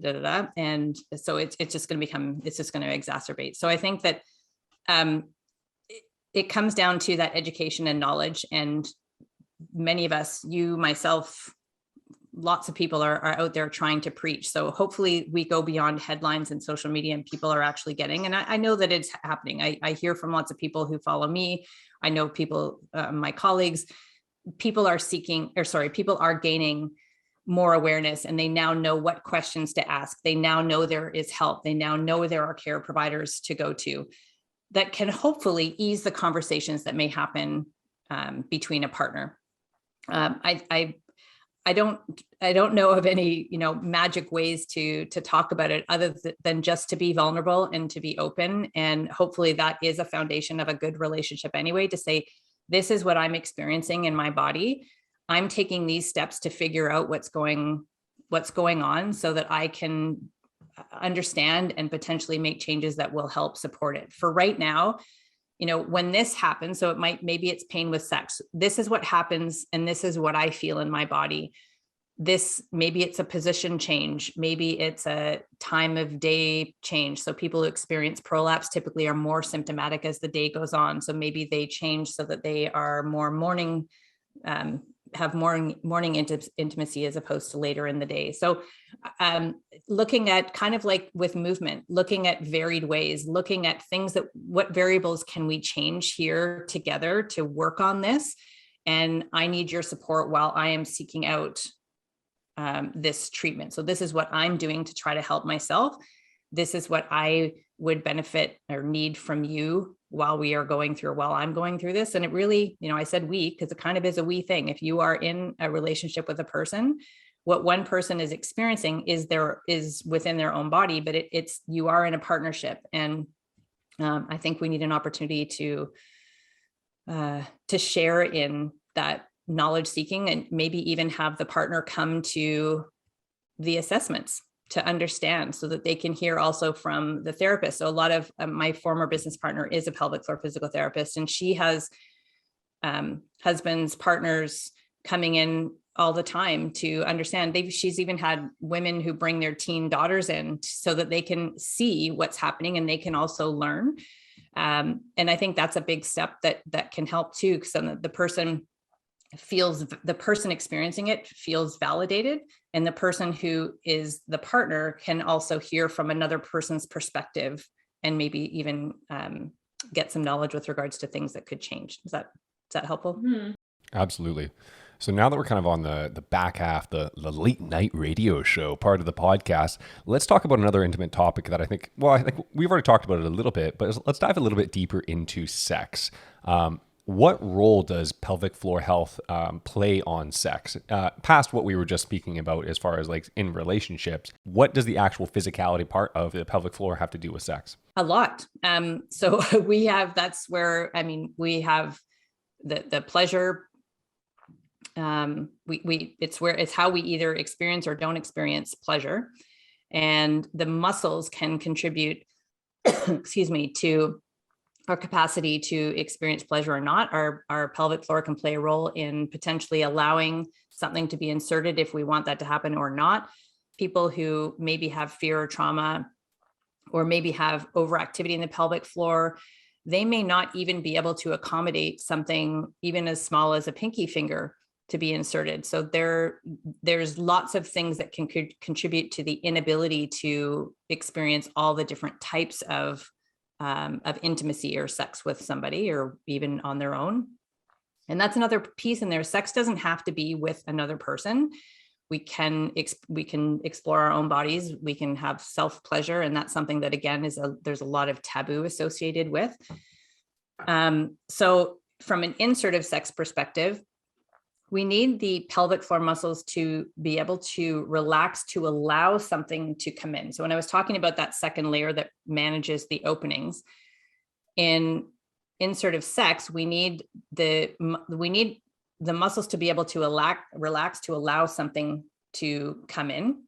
so it's just going to exacerbate. So I think that it comes down to that education and knowledge, and many of us, you, myself, lots of people are out there trying to preach. So hopefully we go beyond headlines and social media, and people are actually getting, and I know that it's happening. I hear from lots of people who follow me. I know people, my colleagues, people are gaining more awareness, and they now know what questions to ask. They now know there is help. They now know there are care providers to go to that can hopefully ease the conversations that may happen between a partner. I don't know of any, magic ways to talk about it other than just to be vulnerable and to be open. And hopefully that is a foundation of a good relationship anyway, to say, this is what I'm experiencing in my body. I'm taking these steps to figure out what's going on so that I can understand and potentially make changes that will help support it. For right now, when this happens, so maybe it's pain with sex. This is what happens, and this is what I feel in my body. Maybe it's a position change. Maybe it's a time of day change. So people who experience prolapse typically are more symptomatic as the day goes on. So maybe they change so that they are more morning, have morning intimacy as opposed to later in the day. So looking at, kind of like with movement, looking at varied ways, looking at things what variables can we change here together to work on this? And I need your support while I am seeking out this treatment. So this is what I'm doing to try to help myself. This is what I would benefit or need from you while I'm going through this. And it really, I said we, because it kind of is a we thing. If you are in a relationship with a person, what one person is experiencing is within their own body, but you are in a partnership. And I think we need an opportunity to share in that knowledge seeking, and maybe even have the partner come to the assessments to understand, so that they can hear also from the therapist. So a lot of my former business partner is a pelvic floor physical therapist, and she has husbands, partners coming in all the time to understand. She's even had women who bring their teen daughters in so that they can see what's happening and they can also learn. And I think that's a big step that can help too, because then the person experiencing it feels validated, and the person who is the partner can also hear from another person's perspective, and maybe even get some knowledge with regards to things that could change. Is that helpful? Mm-hmm. Absolutely. So now that we're kind of on the back half, the late night radio show part of the podcast, let's talk about another intimate topic that I think we've already talked about it a little bit, but let's dive a little bit deeper into sex. What role does pelvic floor health play on sex? Past what we were just speaking about as far as like in relationships, what does the actual physicality part of the pelvic floor have to do with sex? A lot. So we have the pleasure. It's how we either experience or don't experience pleasure, and the muscles can contribute, to our capacity to experience pleasure or not. Our pelvic floor can play a role in potentially allowing something to be inserted if we want that to happen or not. People who maybe have fear or trauma, or maybe have overactivity in the pelvic floor, they may not even be able to accommodate something even as small as a pinky finger to be inserted. So there's lots of things that can contribute to the inability to experience all the different types of intimacy or sex with somebody, or even on their own. And that's another piece in there. Sex doesn't have to be with another person. We can explore our own bodies. We can have self pleasure, and that's something that again there's a lot of taboo associated with. So from an insertive sex perspective, we need the pelvic floor muscles to be able to relax, to allow something to come in. So when I was talking about that second layer that manages the openings, in insertive sex, we need the muscles to be able to relax, to allow something to come in.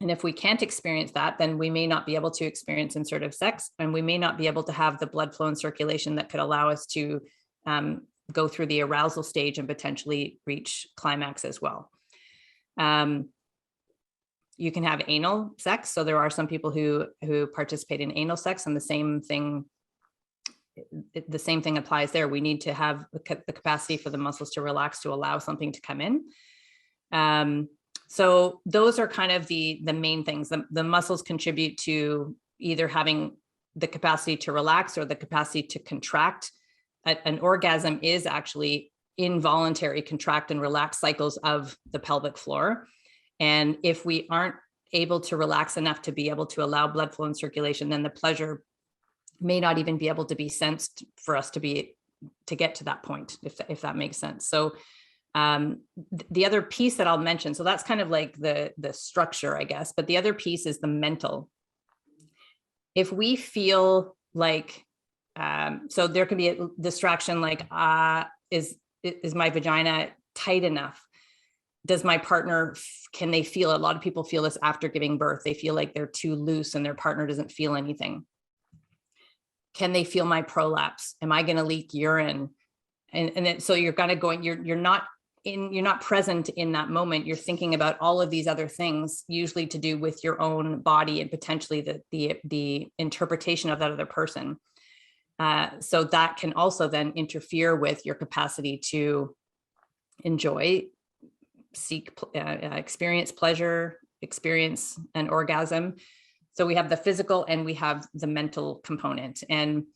And if we can't experience that, then we may not be able to experience insertive sex, and we may not be able to have the blood flow and circulation that could allow us to go through the arousal stage and potentially reach climax as well. You can have anal sex. So there are some people who participate in anal sex, and the same thing applies there. We need to have the capacity for the muscles to relax, to allow something to come in. So those are kind of the main things. The muscles contribute to either having the capacity to relax or the capacity to contract. An orgasm is actually involuntary contract and relax cycles of the pelvic floor. And if we aren't able to relax enough to be able to allow blood flow and circulation, then the pleasure may not even be able to be sensed for us to get to that point, if that makes sense. So the other piece that I'll mention, so that's kind of like the structure, I guess, but the other piece is the mental. If we feel like, so there can be a distraction like, is my vagina tight enough? Does my partner, can they feel it? A lot of people feel this after giving birth. They feel like they're too loose and their partner doesn't feel anything. Can they feel my prolapse? Am I going to leak urine? And then, so you're kind of going, you're not present in that moment. You're thinking about all of these other things, usually to do with your own body and potentially the interpretation of that other person. So that can also then interfere with your capacity to enjoy, experience pleasure, experience an orgasm. So we have the physical and we have the mental component. And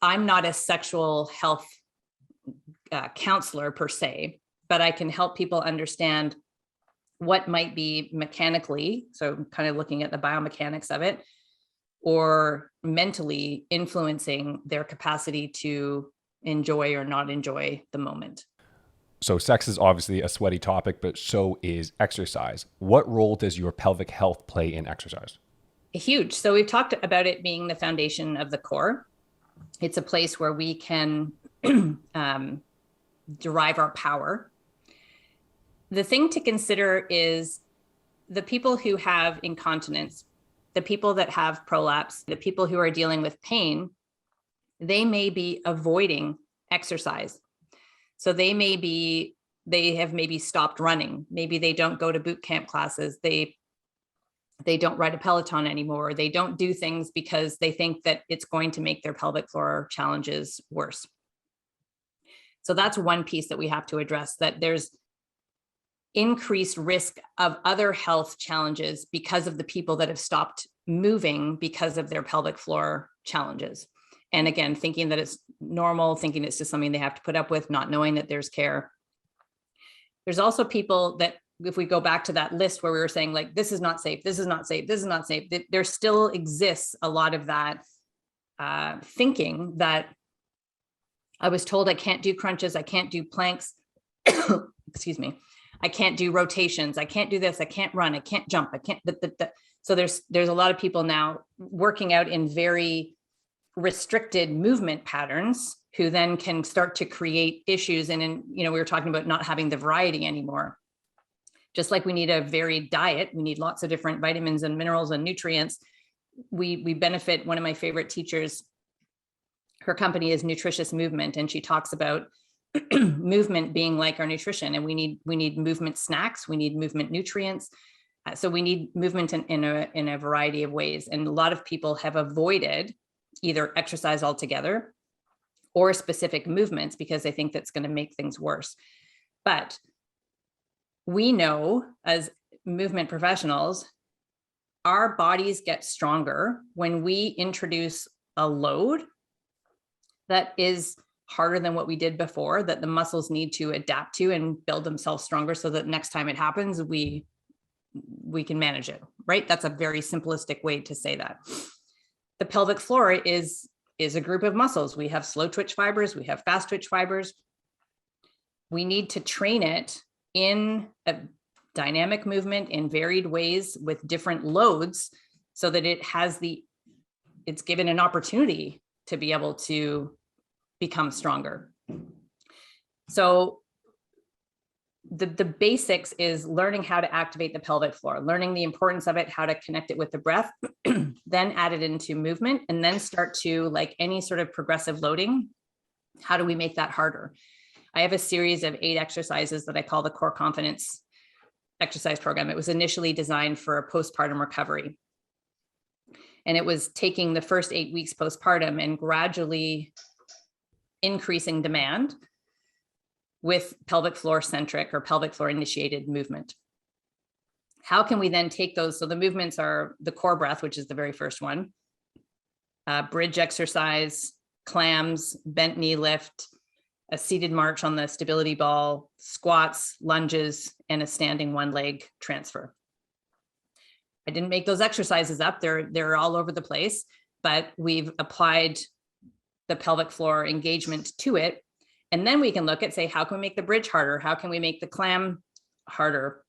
I'm not a sexual health counselor per se, but I can help people understand what might be mechanically, so kind of looking at the biomechanics of it, or mentally influencing their capacity to enjoy or not enjoy the moment. So sex is obviously a sweaty topic, but so is exercise. What role does your pelvic health play in exercise? Huge. So we've talked about it being the foundation of the core. It's a place where we can derive our power. The thing to consider is the people who have incontinence, the people that have prolapse, the people who are dealing with pain, they may be avoiding exercise. So they have maybe stopped running. Maybe they don't go to boot camp classes. They don't ride a Peloton anymore. They don't do things because they think that it's going to make their pelvic floor challenges worse. So that's one piece that we have to address, that there's increased risk of other health challenges because of the people that have stopped moving because of their pelvic floor challenges. And again, thinking that it's normal, thinking it's just something they have to put up with, not knowing that there's care. There's also people that, if we go back to that list where we were saying like, this is not safe, this is not safe, this is not safe, there still exists a lot of that thinking that I was told I can't do crunches, I can't do planks, excuse me, I can't do rotations, I can't do this, I can't run, I can't jump, I can't. So there's a lot of people now working out in very restricted movement patterns who then can start to create issues. And we were talking about not having the variety anymore. Just like we need a varied diet, we need lots of different vitamins and minerals and nutrients. We benefit. One of my favorite teachers, her company is Nutritious Movement, and she talks about movement being like our nutrition, and we need movement snacks, we need movement nutrients. So we need movement in a variety of ways. And a lot of people have avoided either exercise altogether or specific movements because they think that's going to make things worse. But we know as movement professionals, our bodies get stronger when we introduce a load that is harder than what we did before, that the muscles need to adapt to and build themselves stronger so that next time it happens, we can manage it, right? That's a very simplistic way to say that. The pelvic floor is a group of muscles. We have slow twitch fibers, we have fast twitch fibers. We need to train it in a dynamic movement in varied ways with different loads so that it's given an opportunity to be able to become stronger. So the basics is learning how to activate the pelvic floor, learning the importance of it, how to connect it with the breath, then add it into movement, and then start to, like any sort of progressive loading, how do we make that harder? I have a series of 8 exercises that I call the Core Confidence exercise program. It was initially designed for a postpartum recovery. And it was taking the first 8 weeks postpartum and gradually increasing demand with pelvic floor centric or pelvic floor initiated movement. How can we then take those? So the movements are the core breath, which is the very first one, bridge exercise, clams, bent knee lift, a seated march on the stability ball, squats, lunges, and a standing one leg transfer. I didn't make those exercises up. They're all over the place, but we've applied the pelvic floor engagement to it. And then we can look at, say, how can we make the bridge harder? How can we make the clam harder?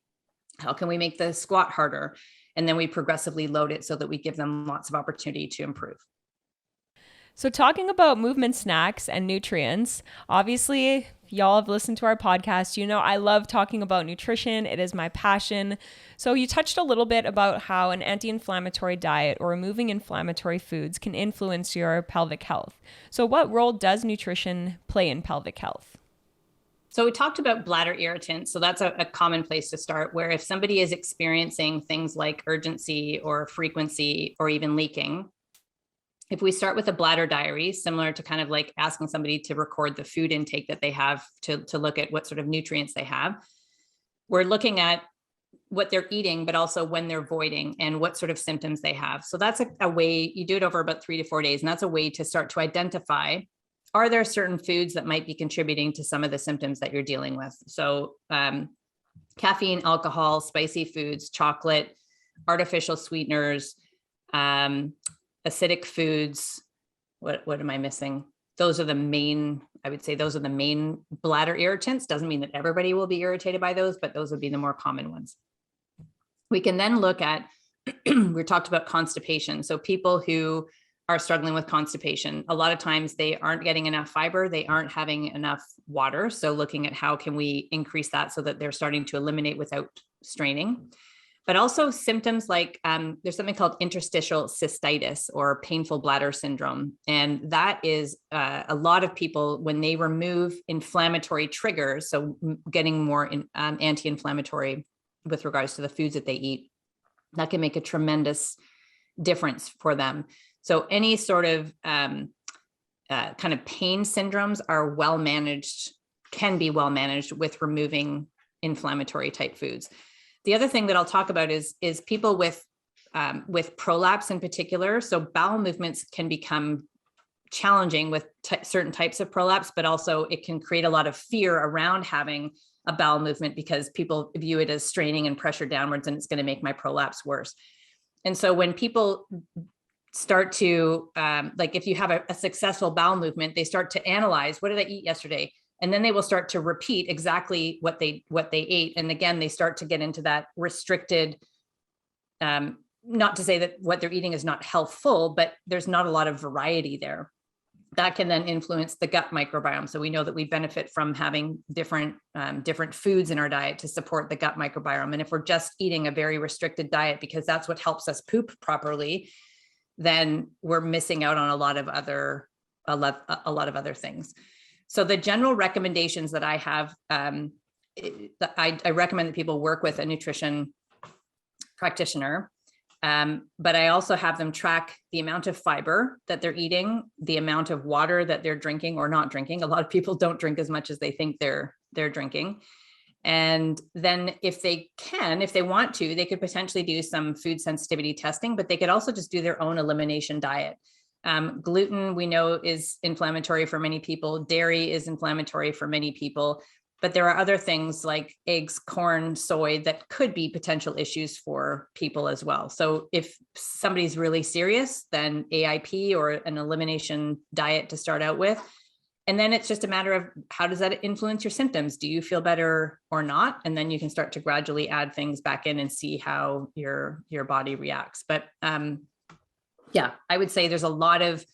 How can we make the squat harder? And then we progressively load it so that we give them lots of opportunity to improve. So talking about movement snacks and nutrients, obviously y'all have listened to our podcast. You know, I love talking about nutrition. It is my passion. So you touched a little bit about how an anti-inflammatory diet or removing inflammatory foods can influence your pelvic health. So what role does nutrition play in pelvic health? So we talked about bladder irritants. So that's a common place to start, where if somebody is experiencing things like urgency or frequency or even leaking, if we start with a bladder diary, similar to kind of like asking somebody to record the food intake that they have to look at what sort of nutrients they have, we're looking at what they're eating, but also when they're voiding and what sort of symptoms they have. So that's a way, you do it over about 3 to 4 days. And that's a way to start to identify, are there certain foods that might be contributing to some of the symptoms that you're dealing with? So caffeine, alcohol, spicy foods, chocolate, artificial sweeteners, acidic foods. What am I missing? those are the main, I would say those are the main bladder irritants. Doesn't mean that everybody will be irritated by those, but those would be the more common ones. We can then look at, we talked about constipation. So people who are struggling with constipation, a lot of times they aren't getting enough fiber, they aren't having enough water. So looking at how can we increase that so that they're starting to eliminate without straining. But also symptoms like there's something called interstitial cystitis or painful bladder syndrome. And that is a lot of people, when they remove inflammatory triggers, so getting more anti-inflammatory with regards to the foods that they eat, that can make a tremendous difference for them. So any sort of kind of pain syndromes are well managed, can be well managed with removing inflammatory type foods. The other thing that I'll talk about is people with prolapse in particular. So bowel movements can become challenging with certain types of prolapse, but also it can create a lot of fear around having a bowel movement because people view it as straining and pressure downwards, and it's going to make my prolapse worse. And so when people start to, like if you have a successful bowel movement, they start to analyze, what did I eat yesterday? And then they will start to repeat exactly what they ate. And again, they start to get into that restricted, not to say that what they're eating is not healthful, but there's not a lot of variety there. That can then influence the gut microbiome. So we know that we benefit from having different foods in our diet to support the gut microbiome. And if we're just eating a very restricted diet because that's what helps us poop properly, then we're missing out on a lot of other things. So the general recommendations that I have, I recommend that people work with a nutrition practitioner, but I also have them track the amount of fiber that they're eating, the amount of water that they're drinking or not drinking. A lot of people don't drink as much as they think they're drinking. And then if they want to, they could potentially do some food sensitivity testing, but they could also just do their own elimination diet. Gluten, we know, is inflammatory for many people. Dairy is inflammatory for many people, but there are other things like eggs, corn, soy that could be potential issues for people as well. So if somebody's really serious, then AIP or an elimination diet to start out with. And then it's just a matter of how does that influence your symptoms? Do you feel better or not? And then you can start to gradually add things back in and see how your body reacts. But yeah, I would say there's a lot of,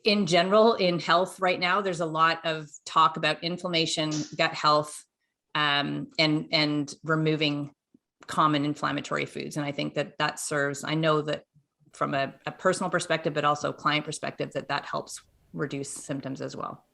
in general, in health right now, there's a lot of talk about inflammation, gut health, and removing common inflammatory foods. And I think that serves, I know that from a personal perspective, but also client perspective, that helps reduce symptoms as well.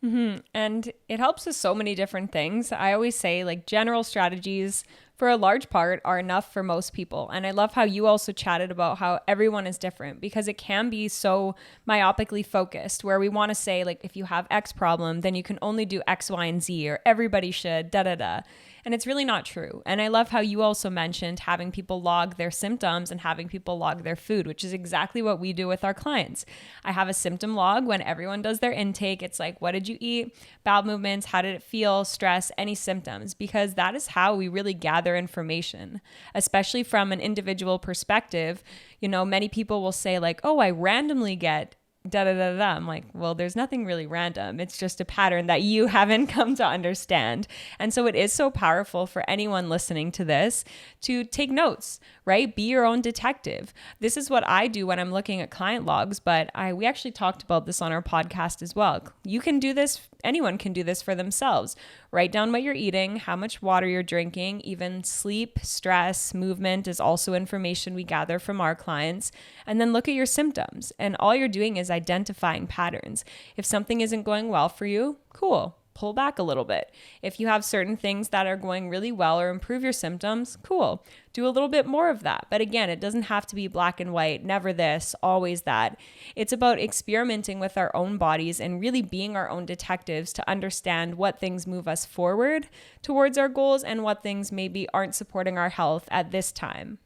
Mm-hmm. And it helps with so many different things. I always say like general strategies for a large part are enough for most people. And I love how you also chatted about how everyone is different, because it can be so myopically focused where we want to say like, if you have X problem, then you can only do X, Y, and Z, or everybody should, da, da, da. And it's really not true. And I love how you also mentioned having people log their symptoms and having people log their food, which is exactly what we do with our clients. I have a symptom log when everyone does their intake. It's like, what did you eat? Bowel movements, how did it feel? Stress, any symptoms? Because that is how we really gather information, especially from an individual perspective. You know, many people will say like, oh, I randomly get da da da da. I'm like, well, there's nothing really random. It's just a pattern that you haven't come to understand. And so it is so powerful for anyone listening to this to take notes, right? Be your own detective. This is what I do when I'm looking at client logs, but we actually talked about this on our podcast as well. You can do this. Anyone can do this for themselves. Write down what you're eating, how much water you're drinking, even sleep, stress, movement is also information we gather from our clients. And then look at your symptoms. And all you're doing is identifying patterns. If something isn't going well for you, cool. Pull back a little bit. If you have certain things that are going really well or improve your symptoms, cool. Do a little bit more of that. But again, it doesn't have to be black and white, never this, always that. It's about experimenting with our own bodies and really being our own detectives to understand what things move us forward towards our goals and what things maybe aren't supporting our health at this time.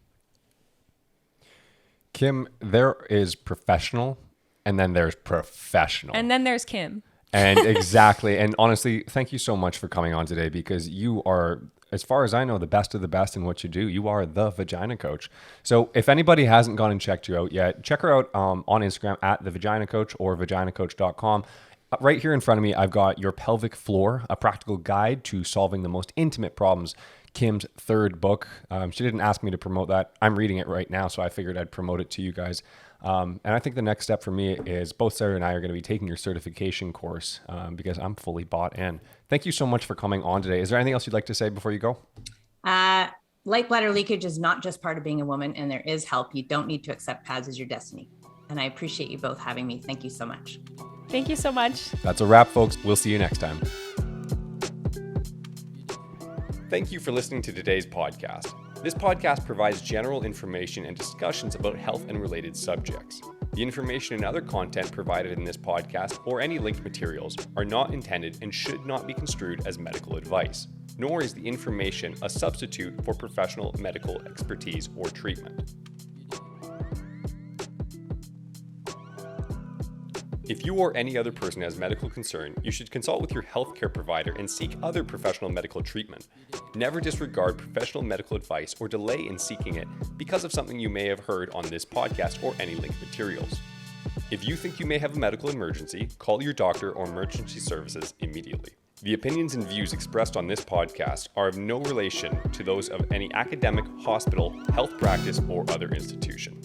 Kim, there is professional and then there's professional. And then there's Kim. And exactly. And honestly, thank you so much for coming on today, because you are, as far as I know, the best of the best in what you do. You are the Vagina Coach. So if anybody hasn't gone and checked you out yet, check her out on Instagram at the Vagina Coach or vaginacoach.com. Right here in front of me, I've got Your Pelvic Floor, a practical guide to solving the most intimate problems. Kim's third book. She didn't ask me to promote that. I'm reading it right now, so I figured I'd promote it to you guys. And I think the next step for me is both Sarah and I are going to be taking your certification course because I'm fully bought in. Thank you so much for coming on today. Is there anything else you'd like to say before you go? Light bladder leakage is not just part of being a woman, and there is help. You don't need to accept pads as your destiny. And I appreciate you both having me. Thank you so much. Thank you so much. That's a wrap, folks. We'll see you next time. Thank you for listening to today's podcast. This podcast provides general information and discussions about health and related subjects. The information and other content provided in this podcast or any linked materials are not intended and should not be construed as medical advice, nor is the information a substitute for professional medical expertise or treatment. If you or any other person has medical concern, you should consult with your healthcare provider and seek other professional medical treatment. Never disregard professional medical advice or delay in seeking it because of something you may have heard on this podcast or any linked materials. If you think you may have a medical emergency, call your doctor or emergency services immediately. The opinions and views expressed on this podcast are of no relation to those of any academic, hospital, health practice, or other institution.